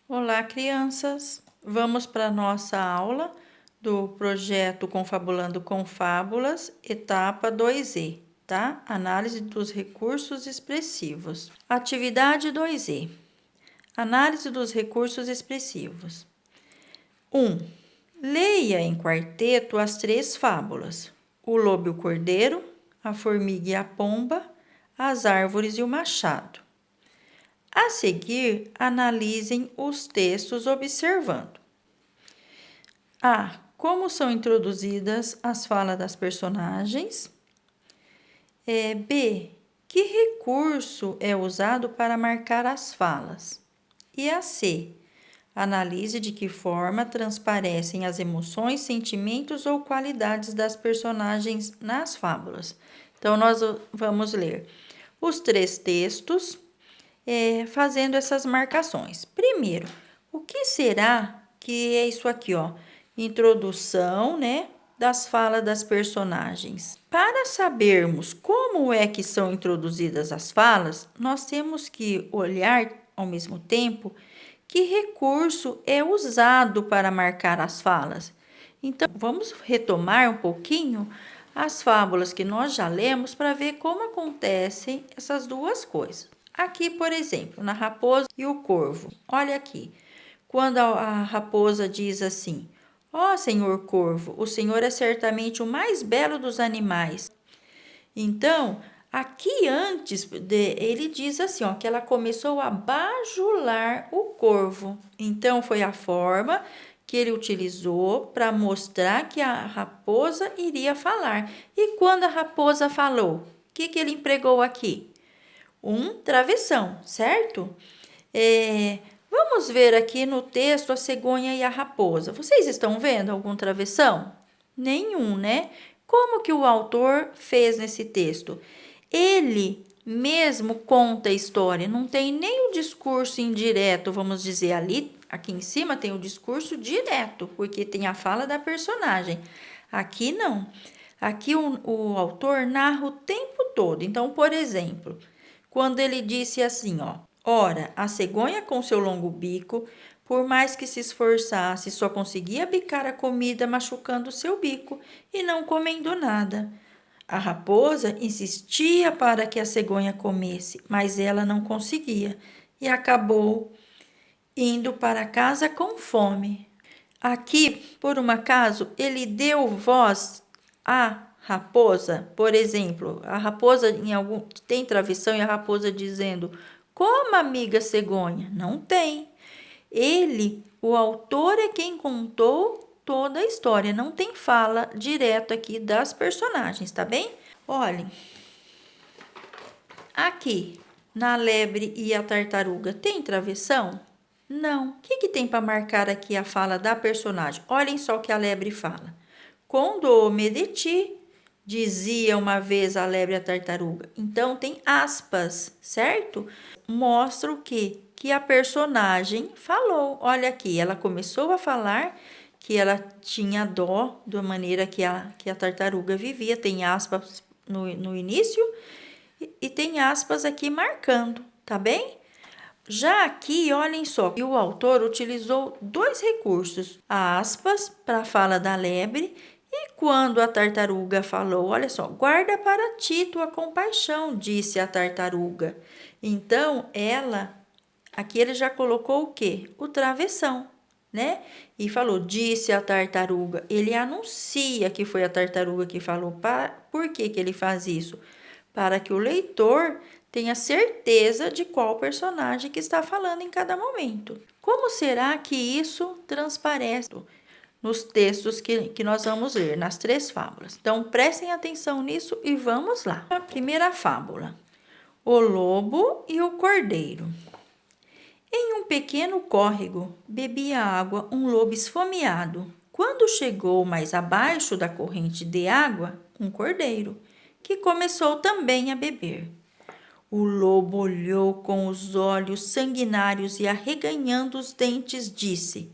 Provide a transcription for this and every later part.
Olá, crianças! Vamos para a nossa aula do projeto Confabulando com Fábulas, etapa 2E, tá? Análise dos recursos expressivos. Atividade 2E. Análise dos recursos expressivos. 1. Leia em quarteto as 3 fábulas: O Lobo e o Cordeiro, A Formiga e a Pomba, As Árvores e o Machado. A seguir, analisem os textos observando: A. Como são introduzidas as falas das personagens. B. Que recurso é usado para marcar as falas. E a C. Analise de que forma transparecem as emoções, sentimentos ou qualidades das personagens nas fábulas. Então, nós vamos ler os 3 textos, fazendo essas marcações. Primeiro, o que será que é isso aqui, ó? Introdução, né, das falas das personagens. Para sabermos como é que são introduzidas as falas, nós temos que olhar ao mesmo tempo que recurso é usado para marcar as falas. Então, vamos retomar um pouquinho as fábulas que nós já lemos para ver como acontecem essas duas coisas. Aqui, por exemplo, na Raposa e o Corvo. Olha aqui. Quando a raposa diz assim: Ó, senhor Corvo, o senhor é certamente o mais belo dos animais. Então, aqui antes, ele diz assim, ó, que ela começou a bajular o corvo. Então, foi a forma que ele utilizou para mostrar que a raposa iria falar. E quando a raposa falou, o que ele empregou aqui? Um travessão, certo? Vamos ver aqui no texto a cegonha e a raposa. Vocês estão vendo algum travessão? Nenhum, né? Como que o autor fez nesse texto? Ele mesmo conta a história, não tem nem o discurso indireto, vamos dizer, ali, aqui em cima tem o discurso direto, porque tem a fala da personagem. Aqui não. Aqui o autor narra o tempo todo. Então, por exemplo, quando ele disse assim, ó: Ora, a cegonha com seu longo bico, por mais que se esforçasse, só conseguia bicar a comida machucando seu bico e não comendo nada. A raposa insistia para que a cegonha comesse, mas ela não conseguia e acabou indo para casa com fome. Aqui, por um acaso, ele deu voz à raposa, por exemplo, a raposa tem travessão e a raposa dizendo: Coma, amiga cegonha. Não tem. Ele, o autor, é quem contou toda a história. Não tem fala direta aqui das personagens, tá bem? Olhem, aqui na lebre e a tartaruga tem travessão? Não. O que tem para marcar aqui a fala da personagem? Olhem só o que a lebre fala. Quando me deti, dizia uma vez a lebre à tartaruga. Então tem aspas, certo? Mostra o quê? Que a personagem falou. Olha aqui, ela começou a falar que ela tinha dó da maneira que a tartaruga vivia. Tem aspas no início e tem aspas aqui marcando, tá bem? Já aqui, olhem só, que o autor utilizou 2 recursos: aspas para a fala da lebre e quando a tartaruga falou, olha só, guarda para ti tua compaixão, disse a tartaruga. Então, aqui ele já colocou o quê? O travessão, né? E falou, disse a tartaruga. Ele anuncia que foi a tartaruga que falou. Por que ele faz isso? Para que o leitor tenha certeza de qual personagem que está falando em cada momento. Como será que isso transparece nos textos que nós vamos ler, nas 3 fábulas? Então, prestem atenção nisso e vamos lá. A primeira fábula: O Lobo e o Cordeiro. Em um pequeno córrego, bebia água um lobo esfomeado. Quando chegou mais abaixo da corrente de água, um cordeiro, que começou também a beber. O lobo olhou com os olhos sanguinários e, arreganhando os dentes, disse: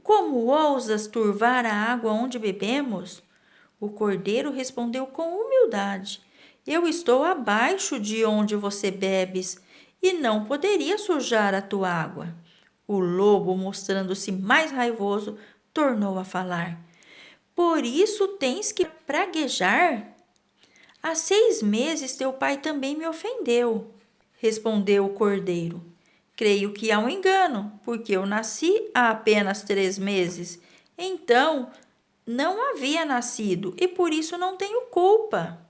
Como ousas turvar a água onde bebemos? O cordeiro respondeu com humildade: Eu estou abaixo de onde você bebes e não poderia sujar a tua água. O lobo, mostrando-se mais raivoso, tornou a falar. Por isso tens que praguejar? Há 6 meses teu pai também me ofendeu, respondeu o cordeiro. Creio que há um engano, porque eu nasci há apenas 3 meses. Então, não havia nascido e por isso não tenho culpa.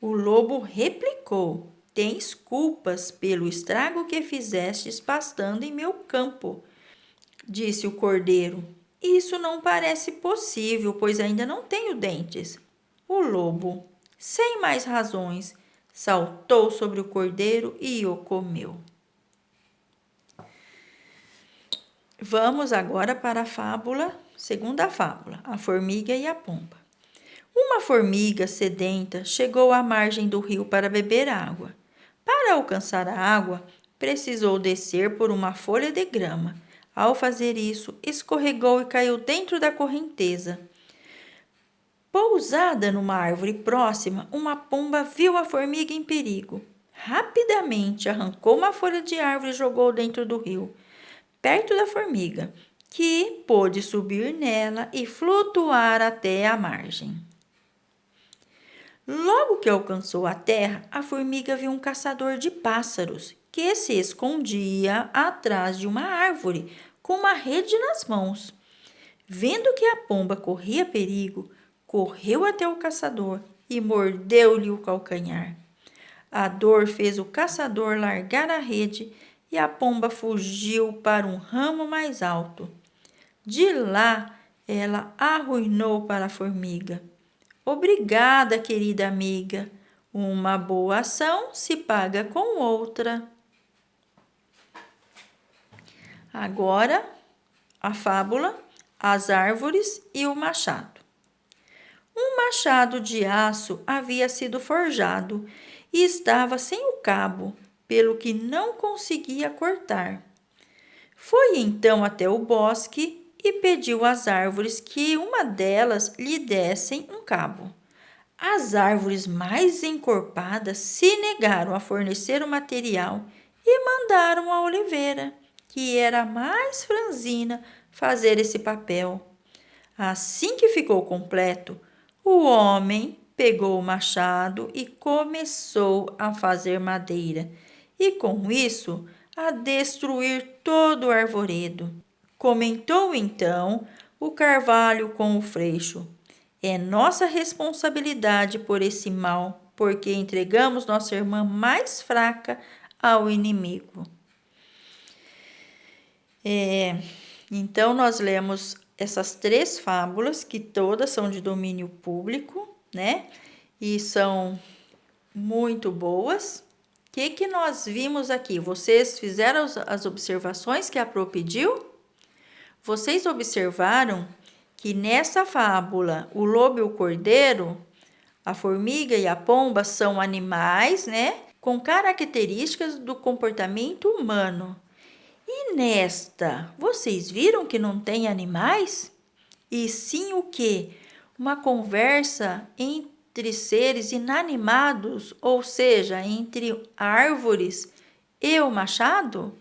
O lobo replicou: Tens culpas pelo estrago que fizestes pastando em meu campo, disse o cordeiro. Isso não parece possível, pois ainda não tenho dentes. O lobo, sem mais razões, saltou sobre o cordeiro e o comeu. Vamos agora para a segunda fábula, a formiga e a pomba. Uma formiga sedenta chegou à margem do rio para beber água. Para alcançar a água, precisou descer por uma folha de grama. Ao fazer isso, escorregou e caiu dentro da correnteza. Pousada numa árvore próxima, uma pomba viu a formiga em perigo. Rapidamente arrancou uma folha de árvore e jogou dentro do rio, perto da formiga, que pôde subir nela e flutuar até a margem. Logo que alcançou a terra, a formiga viu um caçador de pássaros que se escondia atrás de uma árvore com uma rede nas mãos. Vendo que a pomba corria perigo, correu até o caçador e mordeu-lhe o calcanhar. A dor fez o caçador largar a rede e a pomba fugiu para um ramo mais alto. De lá, ela arruinou para a formiga. Obrigada, querida amiga. Uma boa ação se paga com outra. Agora, a fábula, as árvores e o machado. Um machado de aço havia sido forjado e estava sem o cabo, pelo que não conseguia cortar. Foi então até o bosque e pediu às árvores que uma delas lhe dessem um cabo. As árvores mais encorpadas se negaram a fornecer o material e mandaram a oliveira, que era a mais franzina, fazer esse papel. Assim que ficou completo, o homem pegou o machado e começou a fazer madeira, e com isso a destruir todo o arvoredo. Comentou então o carvalho com o freixo. É nossa responsabilidade por esse mal, porque entregamos nossa irmã mais fraca ao inimigo. Então, nós lemos essas 3 fábulas, que todas são de domínio público, né? E são muito boas. O que nós vimos aqui? Vocês fizeram as observações que a Pro pediu? Vocês observaram que nessa fábula, o lobo e o cordeiro, a formiga e a pomba são animais, né? Com características do comportamento humano. E nesta, vocês viram que não tem animais? E sim o quê? Uma conversa entre seres inanimados, ou seja, entre árvores e o machado?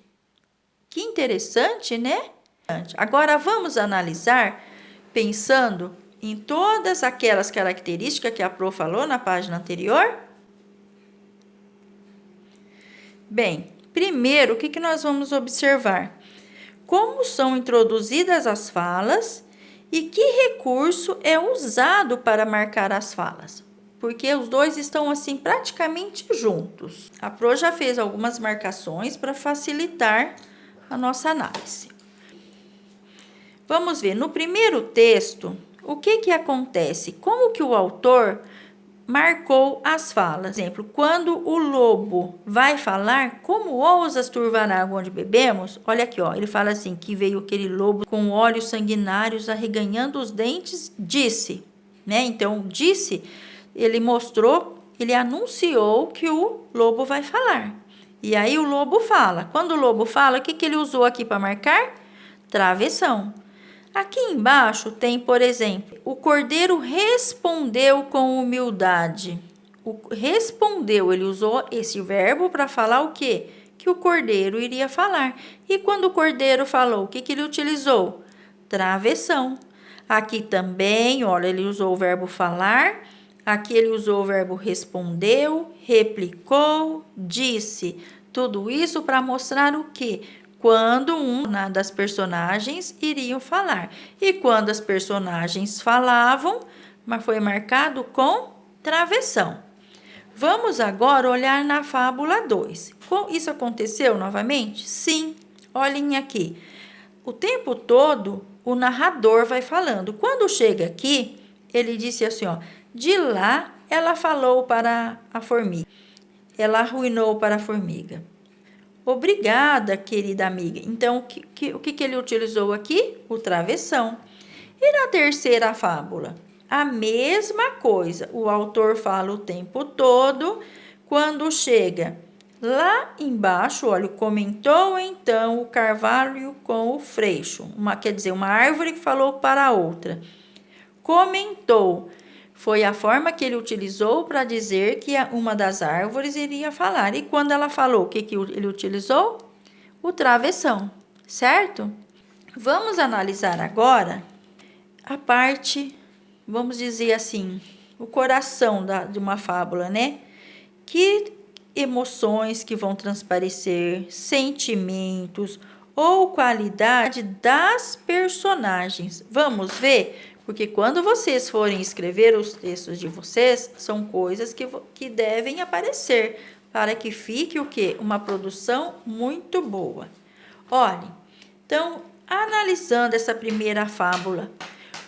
Que interessante, né? Agora vamos analisar, pensando em todas aquelas características que a Pro falou na página anterior? Bem, primeiro, o que nós vamos observar? Como são introduzidas as falas e que recurso é usado para marcar as falas. Porque os dois estão assim praticamente juntos. A Pro já fez algumas marcações para facilitar a nossa análise. Vamos ver, no primeiro texto, o que acontece? Como que o autor marcou as falas? Por exemplo, quando o lobo vai falar, como ousas turvar a água onde bebemos? Olha aqui, ó, ele fala assim, que veio aquele lobo com olhos sanguinários arreganhando os dentes, disse, né? Então, disse, ele mostrou, ele anunciou que o lobo vai falar. E aí o lobo fala. Quando o lobo fala, o que ele usou aqui para marcar? Travessão. Aqui embaixo tem, por exemplo, o cordeiro respondeu com humildade. Respondeu, ele usou esse verbo para falar o quê? que o cordeiro iria falar. E quando o cordeiro falou, o que ele utilizou? Travessão. Aqui também, olha, ele usou o verbo falar, aqui ele usou o verbo respondeu, replicou, disse. Tudo isso para mostrar o quê? Quando uma das personagens iriam falar. E quando as personagens falavam, mas foi marcado com travessão. Vamos agora olhar na fábula 2. Isso aconteceu novamente? Sim. Olhem aqui. O tempo todo, o narrador vai falando. Quando chega aqui, ele disse assim, ó, de lá ela falou para a formiga. Ela arruinou para a formiga. Obrigada, querida amiga. Então, o que ele utilizou aqui? O travessão. E na terceira fábula? A mesma coisa. O autor fala o tempo todo. Quando chega lá embaixo, olha, comentou então o carvalho com o freixo. Quer dizer, uma árvore que falou para a outra. Comentou. Foi a forma que ele utilizou para dizer que uma das árvores iria falar. E quando ela falou, o que ele utilizou? O travessão, certo? Vamos analisar agora a parte, vamos dizer assim, o coração de uma fábula, né? Que emoções que vão transparecer, sentimentos ou qualidade das personagens. Vamos ver? Porque quando vocês forem escrever os textos de vocês, são coisas que devem aparecer para que fique o quê? Uma produção muito boa. Olhem, então, analisando essa primeira fábula,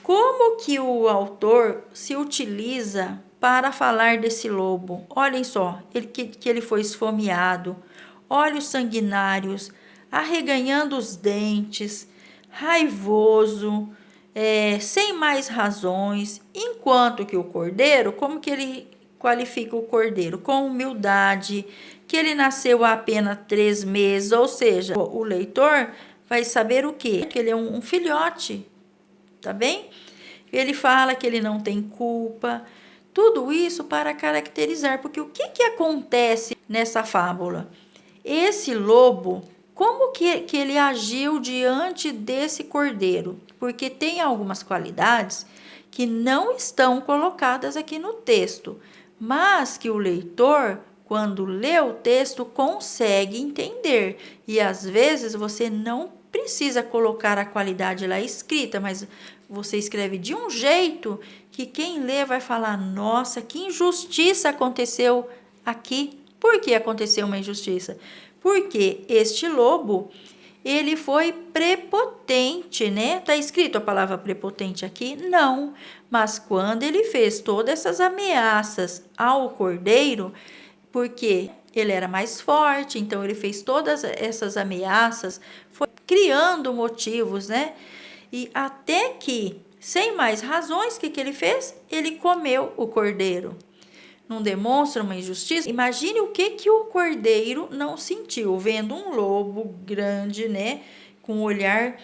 como que o autor se utiliza para falar desse lobo? Olhem só, que ele foi esfomeado, olhos sanguinários, arreganhando os dentes, raivoso, sem mais razões, enquanto que o cordeiro, como que ele qualifica o cordeiro? Com humildade, que ele nasceu há apenas 3 meses, ou seja, o leitor vai saber o quê? Que ele é um filhote, tá bem? Ele fala que ele não tem culpa, tudo isso para caracterizar, porque o que acontece nessa fábula? Esse lobo, como que ele agiu diante desse cordeiro? Porque tem algumas qualidades que não estão colocadas aqui no texto, mas que o leitor, quando lê o texto, consegue entender. E às vezes você não precisa colocar a qualidade lá escrita, mas você escreve de um jeito que quem lê vai falar, nossa, que injustiça aconteceu aqui. Por que aconteceu uma injustiça? Porque este lobo, ele foi prepotente, né? Tá escrito a palavra prepotente aqui? Não. Mas quando ele fez todas essas ameaças ao cordeiro, porque ele era mais forte, então ele fez todas essas ameaças, foi criando motivos, né? E até que, sem mais razões, o que ele fez? Ele comeu o cordeiro. Não demonstra uma injustiça? Imagine o que o cordeiro não sentiu, vendo um lobo grande, né? Com olhar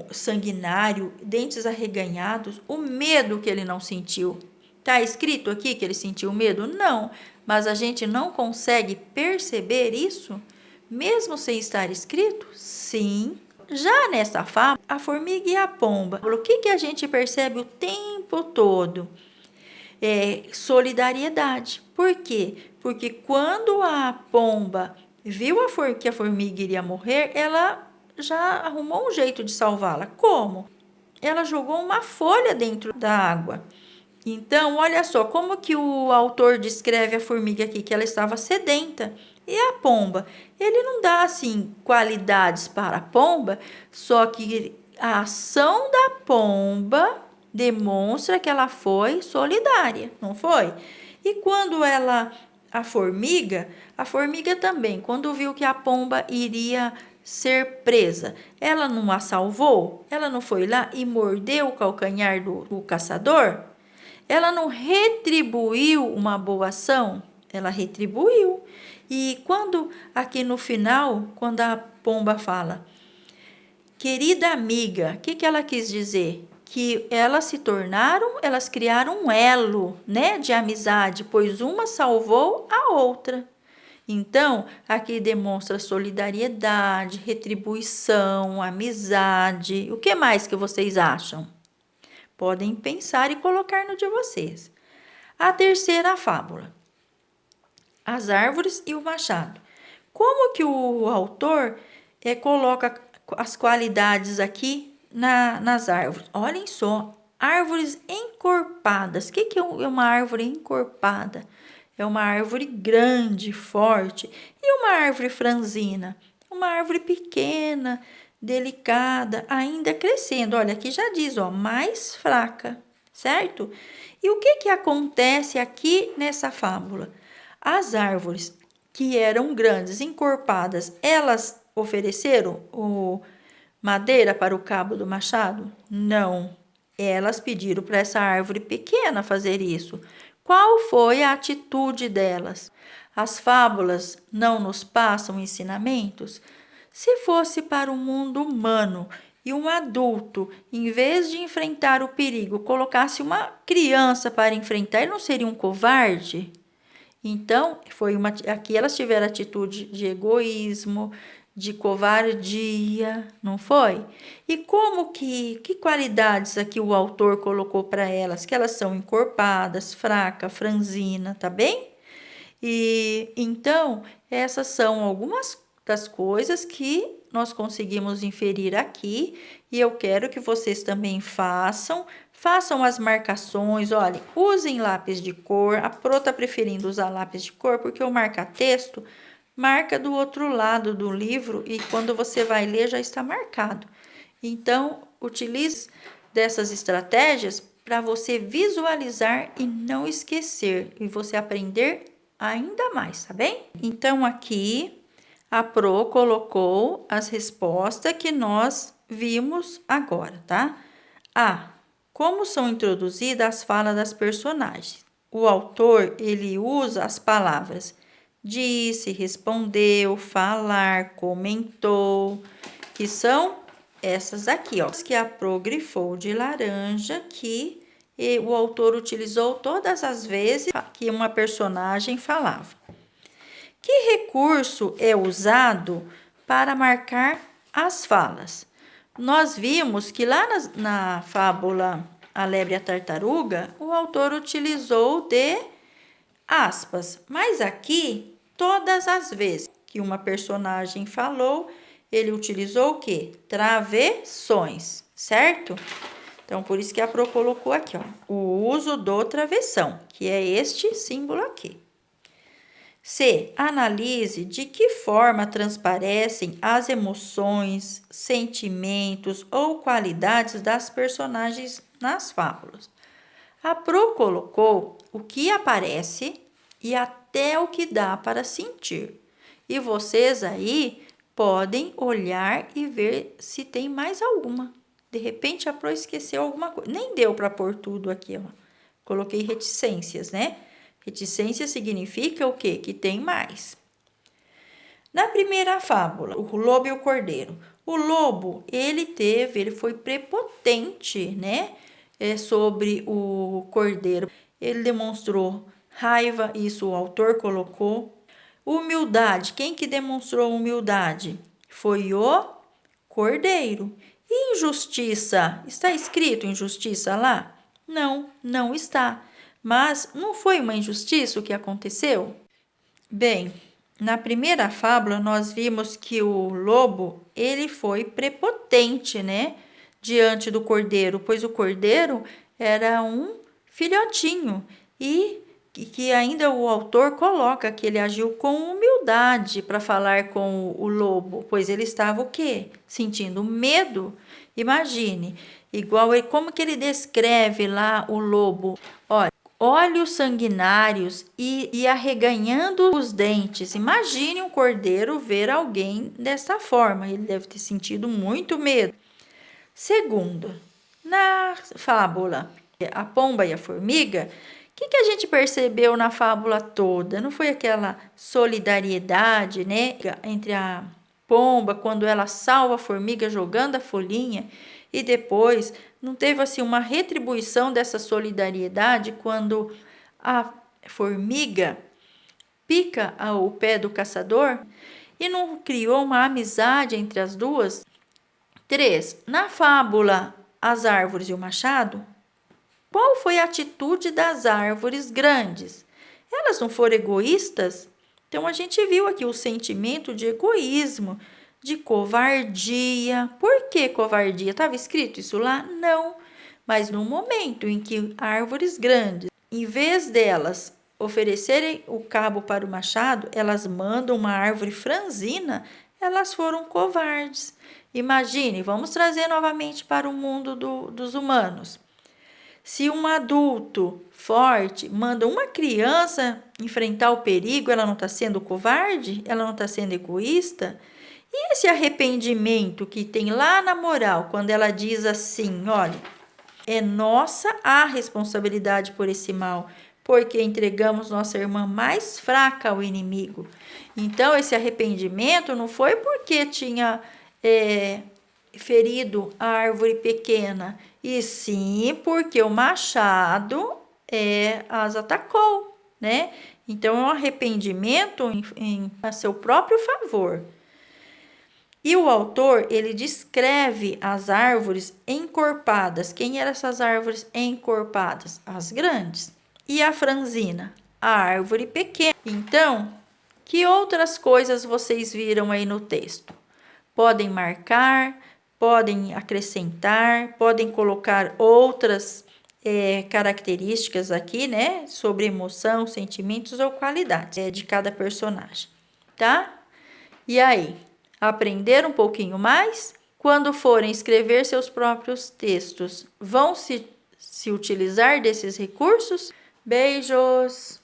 sanguinário, dentes arreganhados, o medo que ele não sentiu. Tá escrito aqui que ele sentiu medo? Não, mas a gente não consegue perceber isso, mesmo sem estar escrito? Sim. Já nessa fábula, a formiga e a pomba, o que a gente percebe o tempo todo? Solidariedade. Por quê? Porque quando a pomba viu que a formiga iria morrer, ela já arrumou um jeito de salvá-la. Como? Ela jogou uma folha dentro da água. Então, olha só como que o autor descreve a formiga aqui, que ela estava sedenta. E a pomba? Ele não dá, assim, qualidades para a pomba, só que a ação da pomba demonstra que ela foi solidária, não foi? E quando a formiga também, quando viu que a pomba iria ser presa, ela não a salvou? Ela não foi lá e mordeu o calcanhar do caçador? Ela não retribuiu uma boa ação? Ela retribuiu. E quando, aqui no final, quando a pomba fala, querida amiga, o que ela quis dizer? Que elas criaram um elo, né, de amizade, pois uma salvou a outra. Então, aqui demonstra solidariedade, retribuição, amizade. O que mais que vocês acham? Podem pensar e colocar no de vocês. A terceira fábula, as árvores e o machado. Como que o autor coloca as qualidades aqui nas árvores? Olhem só, árvores encorpadas. O que é uma árvore encorpada? É uma árvore grande, forte. E uma árvore franzina? Uma árvore pequena, delicada, ainda crescendo. Olha, aqui já diz, ó, mais fraca, certo? E o que acontece aqui nessa fábula? As árvores que eram grandes, encorpadas, elas ofereceram madeira para o cabo do machado? Não. Elas pediram para essa árvore pequena fazer isso. Qual foi a atitude delas? As fábulas não nos passam ensinamentos? Se fosse para o mundo humano e um adulto, em vez de enfrentar o perigo, colocasse uma criança para enfrentar, ele não seria um covarde? Então, aqui elas tiveram atitude de egoísmo, de covardia, não foi? E que qualidades aqui o autor colocou para elas? Que elas são encorpadas, fraca, franzina, tá bem? E então, essas são algumas das coisas que nós conseguimos inferir aqui, e eu quero que vocês também façam as marcações. Olha, usem lápis de cor. A Pro tá preferindo usar lápis de cor porque o marca-texto marca do outro lado do livro e quando você vai ler já está marcado. Então, utilize dessas estratégias para você visualizar e não esquecer, e você aprender ainda mais, tá bem? Então, aqui a Pro colocou as respostas que nós vimos agora, tá? A. Como são introduzidas as falas das personagens? O autor, ele usa as palavras disse, respondeu, falar, comentou, que são essas aqui, ó, que a Pro grifou de laranja, que o autor utilizou todas as vezes que uma personagem falava. Que recurso é usado para marcar as falas? Nós vimos que lá na fábula A Lebre e a Tartaruga, o autor utilizou de aspas, mas aqui, todas as vezes que uma personagem falou, ele utilizou o quê? Travessões, certo? Então, por isso que a Pro colocou aqui, ó, o uso do travessão, que é este símbolo aqui. C. Analise de que forma transparecem as emoções, sentimentos ou qualidades das personagens nas fábulas. A Pro colocou o que aparece e até o que dá para sentir. E vocês aí podem olhar e ver se tem mais alguma. De repente a Pro esqueceu alguma coisa. Nem deu para pôr tudo aqui, ó. Coloquei reticências, né? Reticência significa o quê? Que tem mais. Na primeira fábula, o lobo e o cordeiro. O lobo, ele foi prepotente, né? Sobre o cordeiro. Ele demonstrou raiva, isso o autor colocou. Humildade, quem que demonstrou humildade? Foi o cordeiro. E injustiça, está escrito injustiça lá? Não, não está. Mas não foi uma injustiça o que aconteceu? Bem, na primeira fábula nós vimos que o lobo, ele foi prepotente, né, diante do cordeiro, pois o cordeiro era um filhotinho e que ainda o autor coloca que ele agiu com humildade para falar com o lobo, pois ele estava o quê? Sentindo medo. Imagine, como que ele descreve lá o lobo? Olha, olhos sanguinários e arreganhando os dentes. Imagine um cordeiro ver alguém dessa forma. Ele deve ter sentido muito medo. Segundo, na fábula A Pomba e a Formiga, o que a gente percebeu na fábula toda? Não foi aquela solidariedade, né, entre a pomba, quando ela salva a formiga jogando a folhinha, e depois não teve assim uma retribuição dessa solidariedade quando a formiga pica o pé do caçador e não criou uma amizade entre as duas? 3. Na fábula As Árvores e o Machado, qual foi a atitude das árvores grandes? Elas não foram egoístas? Então, a gente viu aqui o sentimento de egoísmo, de covardia. Por que covardia? Estava escrito isso lá? Não. Mas no momento em que árvores grandes, em vez delas oferecerem o cabo para o machado, elas mandam uma árvore franzina, elas foram covardes. Imagine, vamos trazer novamente para o mundo dos humanos. Se um adulto forte manda uma criança enfrentar o perigo, ela não está sendo covarde? Ela não está sendo egoísta? E esse arrependimento que tem lá na moral, quando ela diz assim, olha, é nossa a responsabilidade por esse mal, porque entregamos nossa irmã mais fraca ao inimigo. Então, esse arrependimento não foi porque tinha ferido a árvore pequena, e sim porque o machado as atacou, né? Então, é um arrependimento a seu próprio favor. E o autor, ele descreve as árvores encorpadas. Quem eram essas árvores encorpadas? As grandes. E a franzina? A árvore pequena. Então, que outras coisas vocês viram aí no texto? Podem marcar, podem acrescentar, podem colocar outras características aqui, né? Sobre emoção, sentimentos ou qualidades de cada personagem, tá? E aí? Aprender um pouquinho mais? Quando forem escrever seus próprios textos, vão se utilizar desses recursos? Beijos!